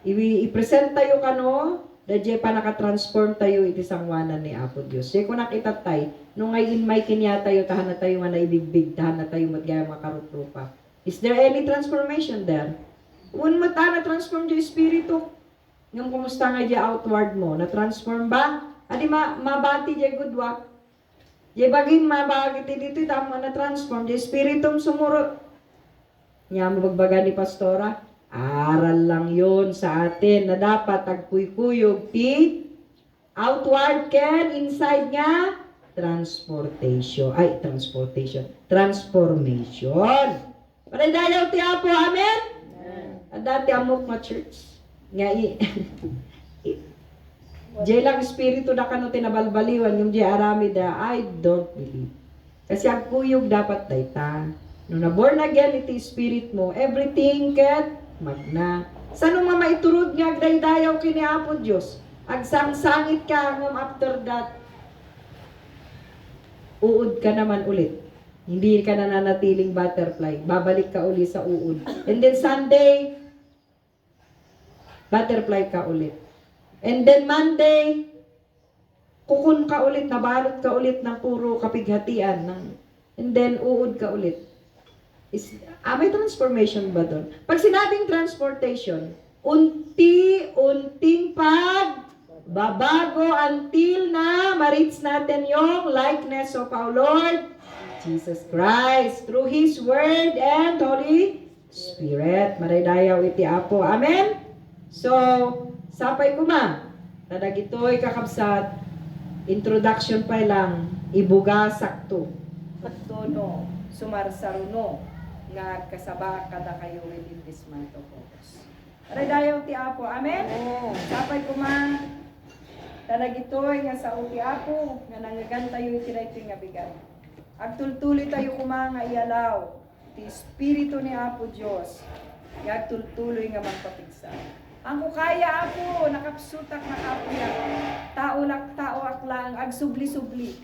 I-present tayo kano. Dadya pa nakatransform tayo iti sangwanan ni Apo Diyos. Kaya kung nakita tayo, nung ngayon may kinya tayo, tahan na tayo nga naibibig, tahan na tayo magaya makaruprupa. Is there any transformation there? Kung mata na-transform yung Espiritu, yung kumusta nga dya outward mo, na-transform ba? Adi mabati dya good work. Dya bagay mabagit dito, tama na-transform, dya Espiritum sumuro. Nga mabagbaga ni Pastora, aral lang yon sa atin na dapat agkuy-kuyog ti outward ken inside nga transformation. Dayaw ti Apo, amen? At dati amok ma church. Nga Jay lang espiritu na kano tinabalbaliwan yung jay aramid I don't believe. Kasi ang kuyog dapat dayta. No na born again iti spirit mo, everything ket magna. Sano mamaiturod nga agdaydayaw kini Apo Dios? Agsangsangit ka ngam after that uod ka naman ulit. Hindi ka na nanatiling butterfly. Babalik ka uli sa uod. And then Sunday, butterfly ka ulit. And then Monday, kukun ka ulit, nabalot ka ulit ng puro kapighatian. And then uod ka ulit. May transformation ba doon? Pag sinabing transportation, unti-unting babago until na ma-reach natin yung likeness of our Lord Jesus Christ through His Word and Holy Spirit. Maraydayaw iti Apo. Amen? So, sapay kuma. Tadag ito'y kakabsat. Introduction pa lang. Ibuga sakto. Pagtono, sumarsaruno, nga kasaba kada kayo within this month of August. Maraydayaw iti Apo. Amen? Sapay kuma. Tadag ito'y nga sa uti Apo, nga nangagantayo iti ito nga bigat. Agtultuli tayo kumanga ialaw. Ti Espiritu ni Apo Diyos. Agtultuloy nga magpapigsa. Ang kukaya Apo, nakapsutak nakapuya. Tao aklang, agsubli-subli.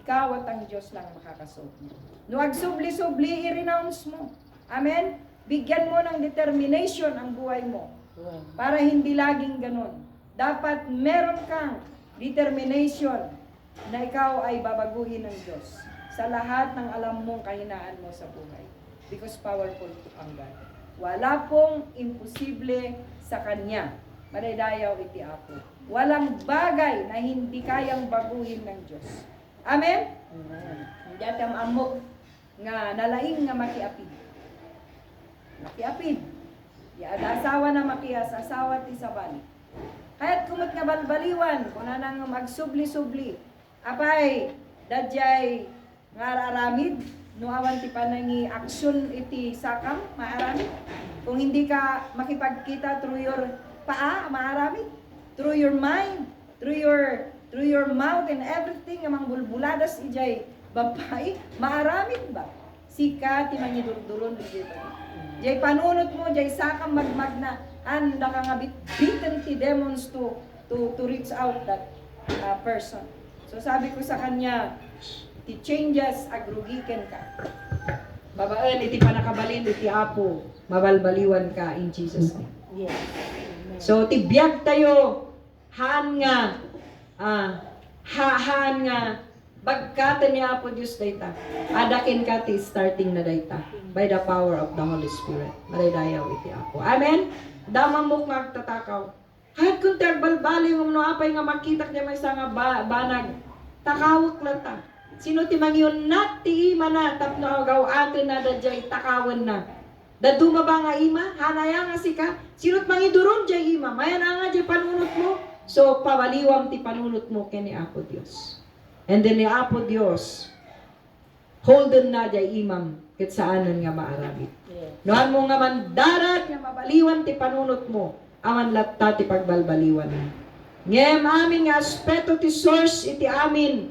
Ikaw at ang Diyos lang makakasot mo. No agsubli-subli, i-renounce mo. Amen? Bigyan mo ng determination ang buhay mo. Para hindi laging ganun. Dapat meron kang determination na ikaw ay babaguhin ng Diyos sa lahat ng alam mong kahinaan mo sa buhay. Because powerful ang God. Wala pong imposible sa Kanya. Maraydayaw iti Apo. Walang bagay na hindi kayang baguhin ng Diyos. Amen? Hindi atam amok nga nalaing nga makiapid. Makiapid. Ada asawa na makiyas, asawa ti sabali. Kaya't kumot nga balbaliwan, kung nang magsubli-subli. Apay, dadyay nga araramid, no awan ti panangi aksyon iti sakam, maaramid. Kung hindi ka makipagkita through your paa, maaramid. Through your mind, through your mouth and everything, amang bulbuladas ijay babae, maaramid ba? Sika ti mangidurduron dito. Jay panunot mo, jay sakam magmagna, anda ka nga beaten ti demons to reach out that person. So sabi ko sa kanya, ti changes agrugiken ka. Babaan, iti panakabalin, iti Apo, mabalbaliwan ka in Jesus name. Yes. So tibiyag tayo, haan nga, haan nga, bagkata ni Apo Diyos dayta. Adakin ka ti starting na dayta by the power of the Holy Spirit. Maraydayaw iti Apo. Amen? Damang mo magtatakaw. Kahit kung tagbalbali ng apay nga makitak niya may nga banag, takawak lang ta. Sino ti mangyon nat ti ima na tapno agaw atin na dadyay takawan na. Daduma ba nga ima? Hanaya nga sika. Sino't mangiduron jay ima? Maya na nga jay panunot mo. So pawaliwam ti panunot mo kini Apo Dios. And then ni Apo Dios, holden na jay imam ket saanan nga maarabit. Noan mo nga mandarat nga mabaliwan ti panunot mo, aman latta ti pagbalbaliwan. Ngem amin nga aspeto ti source iti amin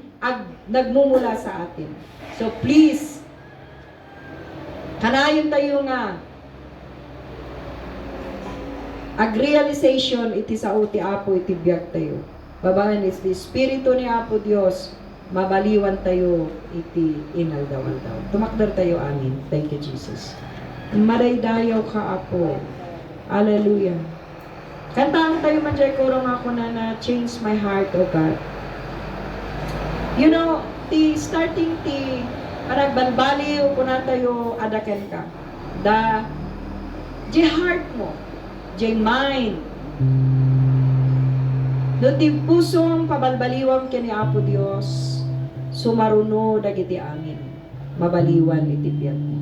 nagmumula sa atin. So please, kanayon tayo nga ag-realization iti sao ti Apo iti biyag tayo. Babahan is the Espiritu ni Apo Dios, mabaliwan tayo iti inaldaw-aldaw. Tumakdar tayo, amin. Thank you, Jesus. Maraydayaw ka, Apo. Hallelujah. Kantaan tayo man dyan, kurong ako na change my heart, O God. You know, starting parang banbaliw ko na tayo adakan ka. The heart mo, the mind, no ti pusong pabalbaliwang kini Apo Dios, sumaruno dagiti amin, mabaliwan iti piyat mo.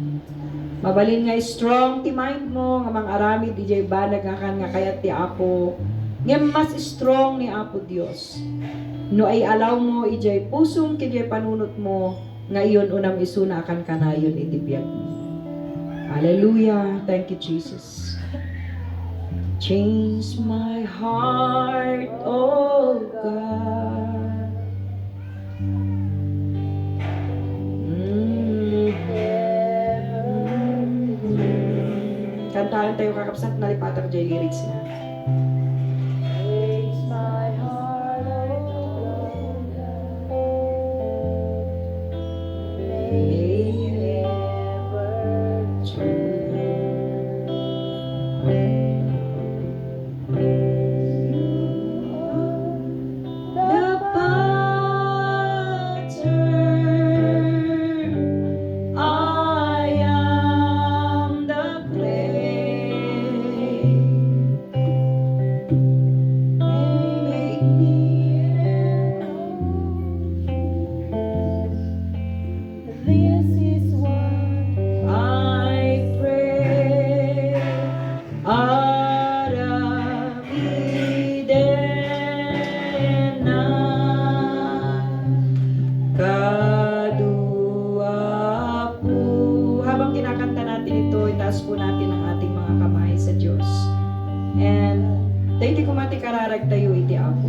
Mabalin nga strong ti mind mo, nga mang-arami di jay banag nga kayat ti Apo, nga mas strong ni Apo Dios. No ay alaw mo ijay pusong kijay panunot mo, Ngayon unam isuna akan kanayon iti biag mo. Hallelujah. Thank you, Jesus. Change my heart, oh God. Kantahan tayo kakapsat, nalipatan ko dyan yung lyrics na. Change my heart, oh God. May never The potter, I am the clay. Make me This is what I pray. Ara Eden na kadua po. Habang kinakanta natin ito, itaas po natin ang ating mga kamay sa Diyos. And dahil ko mati kararag tayo iti Apo.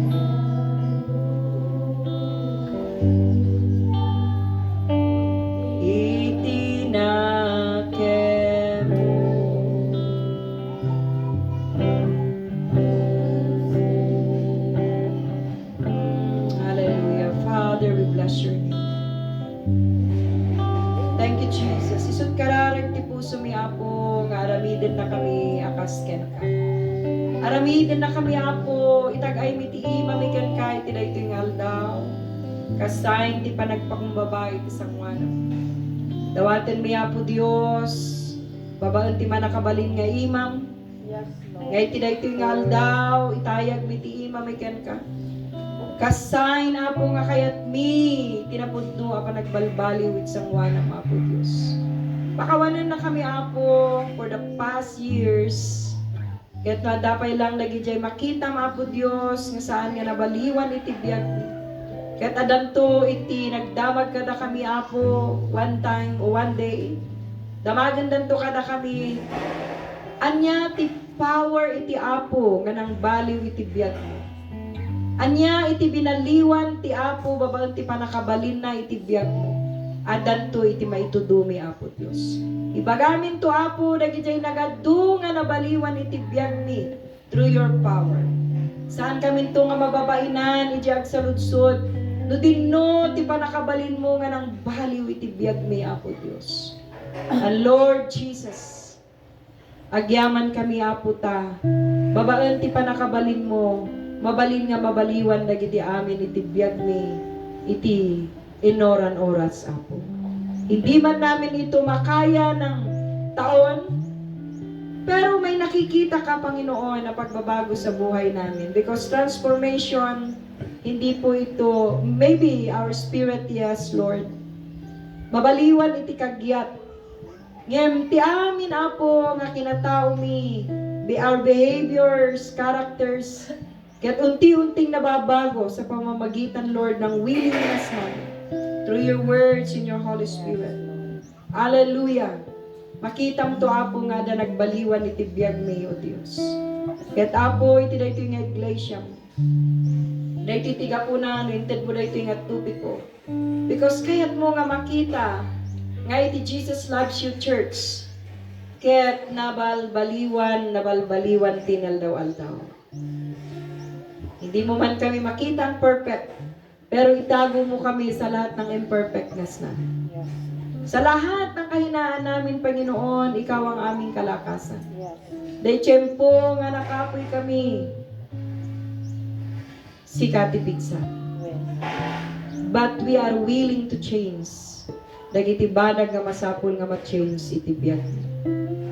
Itinakemo. Hallelujah. Father, we bless your name. Thank you, Jesus. Isut kararag ti puso mi Apo, nga aramiden na kami akasken ka. Aramiden na kami Apo, itagay mi ti ima mi ken ka, iti daytoy nga aldaw. Kasayin ti panagpakumbaba iti sangwana. Dawaten mi Apo Dios, babaan ti manakabalin nga imam, yes, Lord. nga iti daytoy nga aldaw, itayag mi ti ima mi ken ka. Kasay na po nga kayat mi, tinapudno apa nagbalbaliw it sangwana mga po Diyos. Pakawanan na kami Apo for the past years. Kaya't na dapay lang lagi jay makita mga po Diyos, nga saan nga nabaliwan iti biyag mi. Kaya't adanto iti nagdamag kada kami Apo one time o one day. Damagan danto kada kami. Anya ti power iti Apo nga nang baliw iti biyag mi. Anya iti binaliwan ti Apo babaan ti panakabalin na iti biyag mo. Adanto iti maitudumi Apo Dios. Ibagamin to Apo dagiti nagadu nga nabaliwan iti biyag mi through your power. Saan kami to nga mababainan iti agsaludsod no dinno ti panakabalin mo nga nang baliw iti biyag mi Apo Dios. And Lord Jesus, agyaman kami Apo ta. Babaan ti panakabalin mo. Mabalin nga mabaliwan dagiti amin iti biyag mi iti inoran oras Apo. Hindi man namin ito makaya ng taon, pero may nakikita ka Panginoon na pagbabago sa buhay namin because transformation hindi po ito, maybe our spirit, yes Lord, mabaliwan iti kagyat ngem ti amin Apo nga kinatao mi our behaviors, characters. Kaya't unti-unting nababago sa pamamagitan, Lord, ng willingness namin through your words in your Holy Spirit. Hallelujah! Makita mo to Apo nga na nagbaliwan iti biyag mi, O Diyos. Kaya't Apo, iti dayto nga iglesia mo. Dayto tiga po na, inted mo dayto nga tupik ko. Because kaya't mo nga makita, nga iti Jesus Loves You Church, kaya't nabalbaliwan tinaldaw-aldaw. Hindi mo man kami makita ang perfect, pero itago mo kami sa lahat ng imperfectness na. Yes, Sa lahat ng kahinaan namin, Panginoon, Ikaw ang aming kalakasan. yes. Dahil tiyempo nga nakapoy kami, si Katipigsa. Well, But we are willing to change. Dagiti badag nga masapul nga ma-change iti biyag.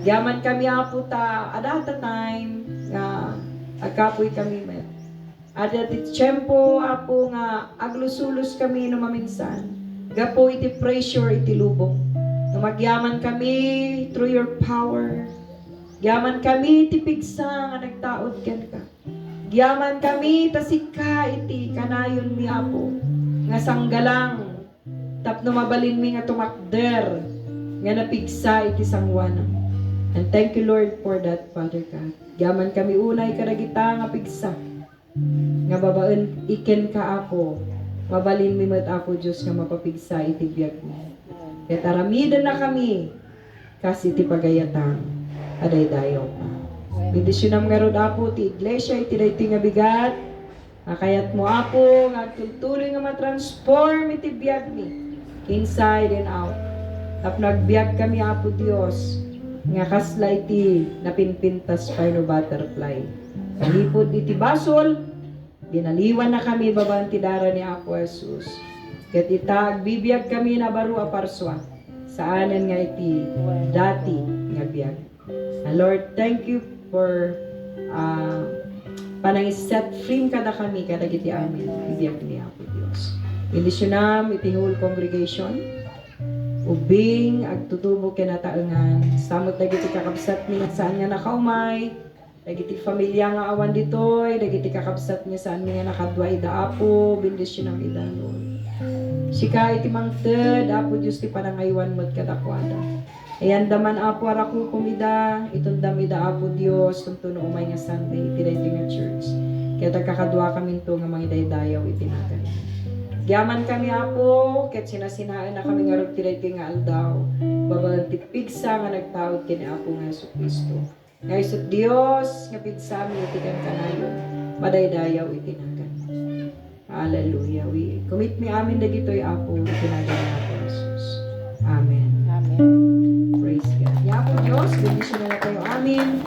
Yaman kami Apo ta, at that time, nga agkapoy kami met. At iti tiyempo Apo nga aglusulos kami no maminsan. Gapo iti pressure iti lubong. No magyaman kami through your power. Yaman kami iti pigsa nga nagtaod ken ka. Yaman kami tasika iti kanayon mi Apo nga sanggalang tapno mabalin mi nga tumakder nga napigsa iti sangwanam. And thank you Lord for that, Father God. Gaman kami unay karagita nga pigsa. Nga babaen iken ka ako. Mabalin mi met ako Dios nga mapapigsa iti biag mi. Ket aramidan na kami kasi iti pagayatang aday dayaw pa. Bendisyonam nga rod apo ti iglesia iti dayti nga bigat. Akayat mo apo nga tuloy nga matransform iti biag mi inside and out. Tap nagbiag kami apo Dios nga kasla iti napinpintas pa no butterfly. Kalipod iti basol, ginaliwan na kami babang tidara ni Apo Jesus. Ket itag bibiyag kami na baro aparswa. Saanan nga iti dati nga biyag. Lord, thank you for panangiset free kada kami kada iti amin bibiyag ni Apo Dios. Bendisyonam iti whole congregation. Ubing agtutubo kinataengan samot dagiti kakabsat ni saan nga nakaumay dagiti pamilya nga awan ditoy dagiti kakabsat ni saan nga nakadwa ida apo bendisyon ang ida Lord. Sika iti mangted apo Dios ti panangaywan mod kadakwada. Ayan daman apo araku kumida itundam ida apo Dios tuntuno umay nga Sunday iti daytoy nga church. Kaya tagkakadwa kami to nga mangidaydayaw itinagan. Yaman kami apo, ket sinasinaan na kami nga ragtiray nga aldaw. Babalang tipigsa nga nagtawid kini apo nga Yesu Kristo. Nga isot Dios, nga pigsami itikan kanayon, madaydayaw itinagan. Hallelujah. We commit mi amin dagitoy apo, itinagan na apo Jesus. Amen. Amen. Praise God. Ya po Diyos, bendisyon na kayo amin.